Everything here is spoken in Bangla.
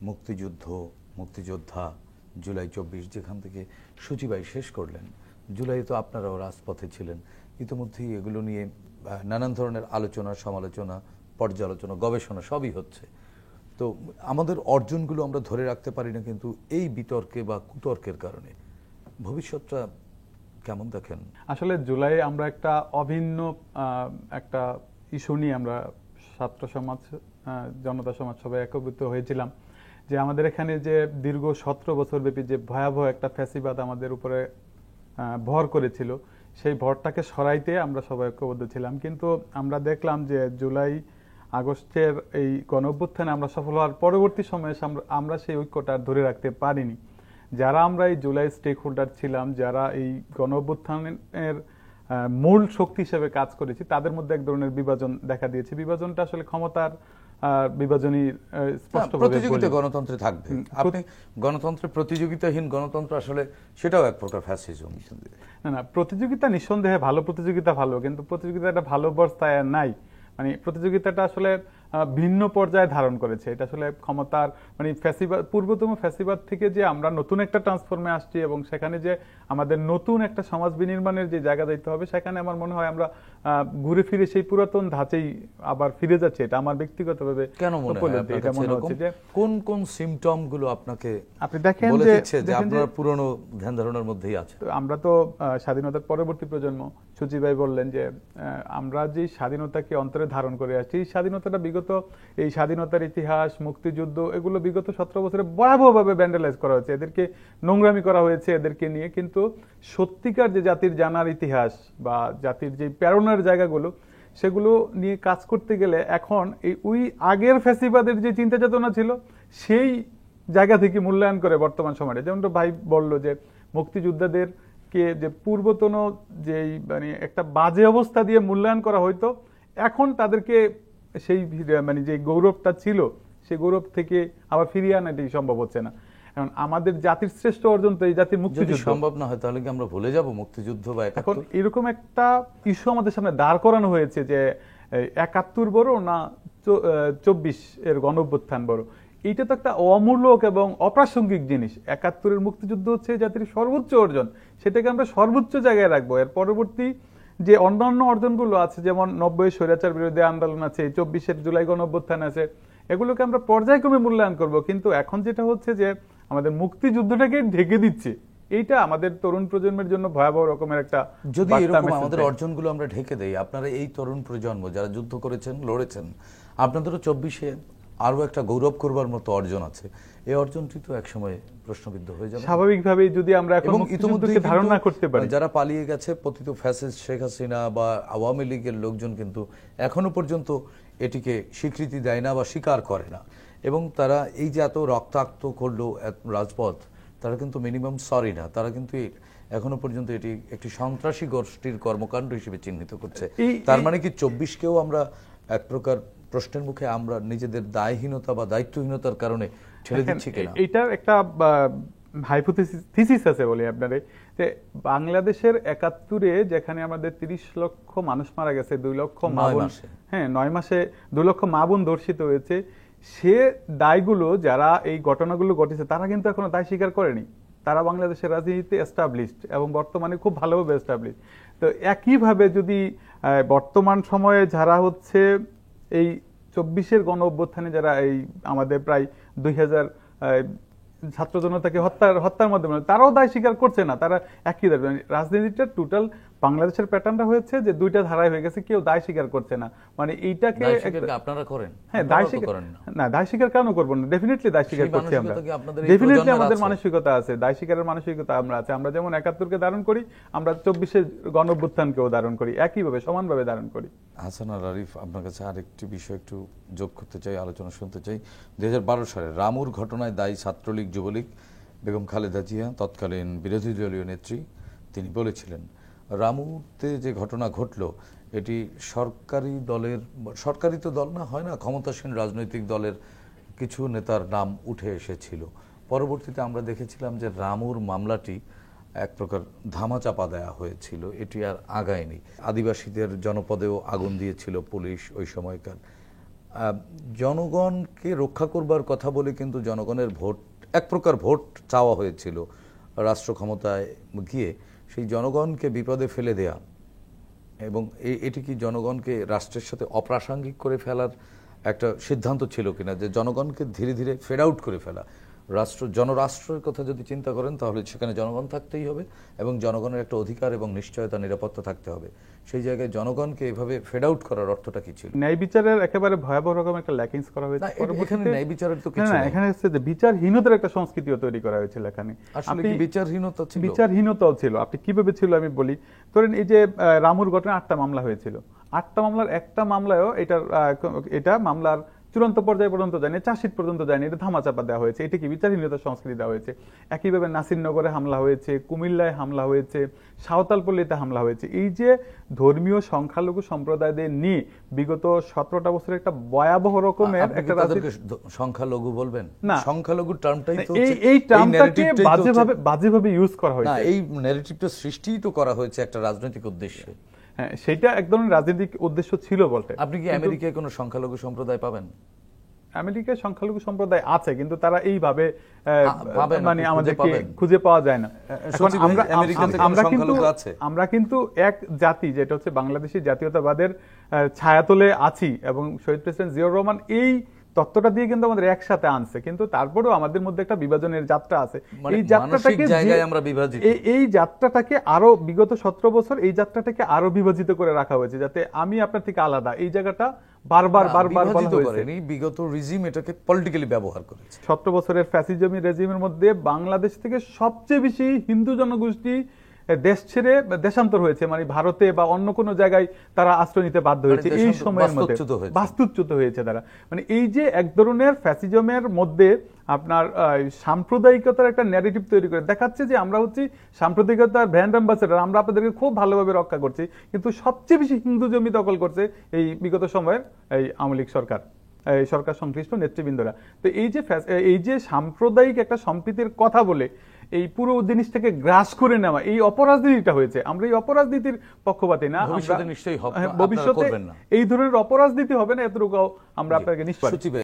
মুক্তিযুদ্ধ, মুক্তিযোদ্ধা, জুলাই 24 যেখান থেকে সূচিবাই শেষ করলেন, জুলাই তো আপনারাও রাজপথে ছিলেন, ইতিমধ্যেই এগুলো নিয়ে নানান ধরনের আলোচনা, সমালোচনা, পর্যালোচনা, গবেষণা সবই হচ্ছে। তো আমাদের অর্জনগুলো আমরা ধরে রাখতে পারি না, কিন্তু এই বিতর্কে বা কুতর্কের কারণে ভবিষ্যৎটা কেমন দেখেন? আসলে জুলাই আমরা একটা অভিন্ন একটা ইস্যু নিয়ে আমরা ছাত্র সমাজ, জনতা সমাজ সবাই একত্রিত হয়েছিলাম যে আমাদের এখানে যে দীর্ঘ 17 বছর ব্যাপী যে ভয়াবহ একটা ফ্যাসিবাদ আমাদের উপরে ভর করেছিল, সেই ভরটাকে সরাইতে আমরা সবাই ঐক্যবদ্ধ ছিলাম। কিন্তু আমরা দেখলাম যে জুলাই আগস্টের এই গণঅভ্যুত্থানে আমরা সফল হওয়ার পরবর্তী সময়ে আমরা সেই ঐক্যটা ধরে রাখতে পারিনি। যারা আমরা এই জুলাই স্টেক হোল্ডার ছিলাম, যারা এই গণঅভ্যুত্থানের মূল শক্তি হিসেবে কাজ করেছি, তাদের মধ্যে এক ধরনের বিভাজন দেখা দিয়েছে। বিভাজনটা আসলে ক্ষমতার বিভাজনই স্পষ্টভাবে প্রতিযোগিতা গণতন্ত্রে থাকবে। আপনি গণতন্ত্রের প্রতিযোগিতাহীন গণতন্ত্র আসলে সেটাও এক প্রকার ফ্যাসিজম। না, প্রতিযোগিতা নিঃসন্দেহে ভালো, প্রতিযোগিতা ভালো, কিন্তু প্রতিযোগিতাটা ভালো অবস্থায় নাই। মানে প্রতিযোগিতাটা আসলে ভিন্ন পর্যায়ে ধারণ করেছে। এটা আসলে ক্ষমতার মানে ফ্যাসিবাদ, পূর্বতম ফ্যাসিবাদ থেকে যে আমরা নতুন একটা ট্রান্সফর্মে আসছি এবং সেখানে যে আমাদের নতুন একটা সমাজ বিনির্মাণের যে জায়গা দিতে হবে, সেখানে আমার মনে হয় আমরা ঘুরে ফিরে সেই পুরাতন ধাঁচেই আবার ফিরে যাচ্ছে। এটা আমার ব্যক্তিগতভাবে কেন মনে হচ্ছে যে কোন কোন সিম্পটম গুলো আপনাকে আপনি দেখেন যে আপনার পুরনো ধ্যান ধারণার মধ্যেই আছে? আমরা তো স্বাধীনতার পরবর্তী প্রজন্ম। সুচি ভাই বললেন যে আমরা যে স্বাধীনতাকে অন্তরে ধারণ করে আসছি, এই স্বাধীনতাটা বিগত এই স্বাধীনতার ইতিহাস, মুক্তিযুদ্ধ, এগুলো বিগত 17 বছরে ভয়াবহভাবে ভ্যান্ডালাইজ করা হয়েছে, এদেরকে নোংরামি করা হয়েছে এদেরকে নিয়ে। কিন্তু সত্যিকার যে জাতির জানার ইতিহাস বা জাতির যে প্রেরণার জায়গাগুলো, সেগুলো নিয়ে কাজ করতে গেলে এখন এই ওই আগের ফ্যাসিবাদের যে চিন্তা চেতনা ছিল, সেই জায়গা থেকে মূল্যায়ন করে বর্তমান সময়ে, যেমন ভাই বলল যে মুক্তিযোদ্ধাদের কে যে পূর্বতন যে মানে একটা বাজে অবস্থা দিয়ে মূল্যায়ন করা হইতো, এখন তাদেরকে সেই মানে যে গৌরবটা ছিল, সেই গৌরব থেকে আবার ফিরিয়ে আনা এটি সম্ভব হচ্ছে না। এখন আমাদের জাতির শ্রেষ্ঠ অর্জন তো এই জাতির মুক্তিযুদ্ধ। সম্ভব না হয় তাহলে কি আমরা ভুলে যাব মুক্তিযুদ্ধ বা এখন এরকম একটা ইস্যু আমাদের সামনে দাঁড় করানো হয়েছে যে ৭১ বড় না ২৪ এর গণঅভ্যুত্থান বড়। এইটা তো একটা অমূলক এবং অপ্রাসঙ্গিক জিনিস। ৭১ মুক্তিযুদ্ধ হচ্ছে জাতির সর্বোচ্চ অর্জন, সেটাকে আমরা সর্বোচ্চ জায়গায় রাখবো। এর পরবর্তী যে অন্যান্য অর্জনগুলো আছে, যেমন ৯০ স্বৈরাচার বিরোধী আন্দোলন আছে, ২৪ জুলাই গণঅভ্যুত্থান আছে, এগুলোকে আমরা পর্যায়ক্রমে মূল্যায়ন করব। কিন্তু এখন যেটা হচ্ছে যে আমাদের মুক্তিযুদ্ধটাকে ঢেকে দিচ্ছে, এইটা আমাদের তরুণ প্রজন্মের জন্য ভয়াবহ রকমের একটা। যদি এরকম আমাদের অর্জনগুলো আমরা ঢেকে দেই, আপনারা এই তরুণ প্রজন্ম যারা যুদ্ধ করেছেন, লড়েছেন, আপনাদেরও ২৪-এ আরো একটা গৌরব করবার মতো অর্জন আছে। এই অর্জনটি তো একসময় প্রশ্নবিদ্ধ হয়ে যাবে স্বাভাবিকভাবেই, যদি আমরা এখন মুক্তিযুদ্ধকে ধারণা করতে পারি। যারা পালিয়ে গেছে পতিত ফ্যাসিস্ট শেখ হাসিনা বা আওয়ামী লীগের লোকজন কিন্তু এখনো পর্যন্ত এটিকে স্বীকৃতি দেয় না বা স্বীকার করে না, এবং তারা এই যে এত রক্তাক্ত করলো রাজপথ, তারা কিন্তু মিনিমাম সরি না, তারা কিন্তু এখনো পর্যন্ত এটি একটি সন্ত্রাসী গোষ্ঠীর কর্মকাণ্ড হিসেবে চিহ্নিত করছে। তার মানে কি ২৪-কেও আমরা এক প্রকার প্রশ্নের মুখে আমরা নিজেদের দায়হীনতা বা দায়িত্বহীনতার কারণে ঠেলে দিচ্ছি কিনা? এটার একটা হাইপোথিসিস আছে বলি আপনারে, যে বাংলাদেশের ৭১-এ যেখানে আমাদের ৩০ লক্ষ মানুষ মারা গেছে, ২ লক্ষ মা বোন, হ্যাঁ ৯ মাসে ২ লক্ষ মা বোন ধর্ষিত হয়েছে, সে দায়গুলো যারা এই ঘটনাগুলো ঘটেছে তারা কিন্তু এখনো দায় স্বীকার করেনি। তারা বাংলাদেশের রাজনীতিতে এস্টাবলিশড এবং বর্তমানে খুব ভালোভাবে এস্টাবলিশড। তো একইভাবে যদি বর্তমান সময়ে যারা হচ্ছে এই ২৪-এর গণ অভ্যুত্থানে যারা এই আমাদের প্রায় ২০০০ ছাত্র জনতাকে হত্যার মাধ্যমে, তারাও দায় স্বীকার করছে না। তারা একই দাবি, রাজনীতিটা টোটাল বাংলাদেশের প্যাটার্নটা হয়েছে যে দুইটা ধারায় হয়ে গেছে, কেউ দায় স্বীকার করছে না। মানে এইটাকে আপনারা করেন? হ্যাঁ, দায় স্বীকার না, দায় স্বীকার কেন করবো না? ডেফিনেটলি দায় স্বীকার করছি আমরা, ডেফিনেটলি আমাদের মানসিকতা আছে, দায় স্বীকারের মানসিকতা আমরা আছে। আমরা যেমন ৭১-কে ধারণ করি, আমরা ২৪-এর গণ অভ্যুত্থানকেও ধারণ করি, একইভাবে সমানভাবে ধারণ করি। হাসান আর আরিফ, আপনার কাছে আরেকটি বিষয় একটু যোগ করতে চাই, আলোচনা শুনতে চাই। ২০১২ সালে রামুর ঘটনায় দায়ী ছাত্রলীগ, যুবলীগ। বেগম খালেদা জিয়া তৎকালীন বিরোধী দলীয় নেত্রী, তিনি বলেছিলেন রামুতে যে ঘটনা ঘটল এটি সরকারি তো দল না, হয় না, ক্ষমতাসীন রাজনৈতিক দলের কিছু নেতার নাম উঠে এসেছিল। পরবর্তীতে আমরা দেখেছিলাম যে রামুর মামলাটি এক প্রকার ধামাচাপা দেয়া হয়েছিল, এটি আর আগায়নি। আদিবাসীদের জনপদেও আগুন দিয়েছিল পুলিশ ওই সময়কার। জনগণকে রক্ষা করবার কথা বলে কিন্তু জনগণের ভোট, এক প্রকার ভোট চাওয়া হয়েছিল রাষ্ট্র ক্ষমতায় গিয়ে, সেই জনগণকে বিপদে ফেলে দেয়া এবং এটি কি জনগণকে রাষ্ট্রের সাথে অপ্রাসঙ্গিক করে ফেলার একটা সিদ্ধান্ত ছিল কিনা, যে জনগণকে ধীরে ধীরে ফেড আউট করে ফেলা? জনরাষ্ট্রের কথা যদি চিন্তা করেন তাহলে সেখানে জনগণ থাকতেই হবে এবং জনগণের একটা অধিকার এবং নিশ্চয়তা, নিরাপত্তা থাকতে হবে। সেই জায়গায় জনগণকে এভাবে ফেড আউট করার অর্থটা কি ছিল? ন্যায় বিচারের একেবারে ভয়াবহ রকম একটা ল্যাকিংস করা হয়েছে। এখানে ন্যায় বিচারের তো কিছু না, এখানে হচ্ছে যে বিচারহীনতার একটা সংস্কৃতিও তৈরি করা হয়েছিল এখানে। আসলে কি বিচারহীনতা ছিল? বিচারহীনতাও ছিল। আপনি কিভাবে ছিল আমি বলি। ধরেন এই যে রামুর ঘটনা 8টা মামলা হয়েছিল, 8টা মামলার একটা মামলায়ও এটা মামলার চূড়ান্ত পর্যায়ে পর্যন্ত যায়নি, চার্জশিট পর্যন্ত যায়নি, এটা ধামাচাপা দেওয়া হয়েছে। এটা কি বিচারহীনতার সংস্কৃতি দেওয়া হয়েছে? একইভাবে নাসিরনগরে হামলা হয়েছে, কুমিল্লায় হামলা হয়েছে, সাঁওতালপল্লীতে হামলা হয়েছে। এই যে ধর্মীয় সংখ্যালঘু সম্প্রদায়দের নিয়ে বিগত 17টা বছরের একটা ভয়াবহ রকমের একটা সংখ্যালঘু বলবেন না, সংখ্যালঘু টার্মটাই তো এই টার্মটাকে বাজেভাবে ইউজ করা হয়েছে। না, এই ন্যারেটিভটা সৃষ্টিই তো করা হয়েছে একটা রাজনৈতিক উদ্দেশ্যে। হ্যাঁ, সেটা এক ধরনের রাজনৈতিক উদ্দেশ্য ছিল বলতে। আপনি কি আমেরিকায় কোনো সংখ্যালঘু সম্প্রদায় পাবেন? আমেরিকায় সংখ্যালঘু সম্প্রদায় আছে, কিন্তু তারা এইভাবে মানে আমাদেরকে খুঁজে পাওয়া যায় না। এখন আমরা কিন্তু এক জাতি, যেটা হচ্ছে বাংলাদেশি জাতীয়তাবাদের ছায়াতলে আছি, এবং শহীদ প্রেসিডেন্ট জিয়াউর রহমান এই তত্ত্বটা দিয়ে কিন্তু আমাদের একসাথে আনছে, কিন্তু তারপরেও আমাদের মধ্যে একটা বিভাজনের যাত্রা আছে। এই যাত্রাটাকে আরো বিগত 17 বছর এই যাত্রাটাকে আরো বিভাজিত করে রাখা হয়েছে, যাতে আমি আপনার থেকে আলাদা, এই জায়গাটা বারবার বলা হয়েছে। বিগত রিজিম এটাকে পলিটিক্যালি ব্যবহার করেছে। 17 বছরের ফ্যাসিজমি রেজিমের মধ্যে বাংলাদেশ থেকে সবচেয়ে বেশি হিন্দু জনগোষ্ঠী দেশ ছেড়ে দেশান্তর হয়েছে, মানে ভারতে বা অন্য কোনো জায়গায় তারা আশ্রয় নিতে বাধ্য হয়েছে। এই সময়ের মধ্যে বাস্তুচ্যুত হয়েছে তারা। মানে এই যে এক ধরনের ফ্যাসিজমের মধ্যে আপনার সাম্প্রদায়িকতার একটা ন্যারেটিভ তৈরি করে দেখাচ্ছে যে আমরা হচ্ছি সাম্প্রদায়িকতার ব্র্যান্ড অ্যাম্বাসেডর, আমরা আপনাদেরকে খুব ভালোভাবে রক্ষা করছি, কিন্তু সবচেয়ে বেশি হিন্দু জমি দখল করছে এই বিগত সময়ের এই আওয়ামী লীগ সরকার, এই সরকার সংশ্লিষ্ট নেতৃবৃন্দরা। তো এই যে সাম্প্রদায়িক একটা সম্প্রীতির কথা বলে এই পুরো জিনিসটাকে গ্রাস করে নেওয়া, এই অপরাজনীতিটা হয়েছে। আমরা এই অপরাজনীতির পক্ষপাতী না, ভবিষ্যতে এই ধরনের অপরাজনীতি হবে না, এতটুকু আমরা আপনাকে নিশ্চয়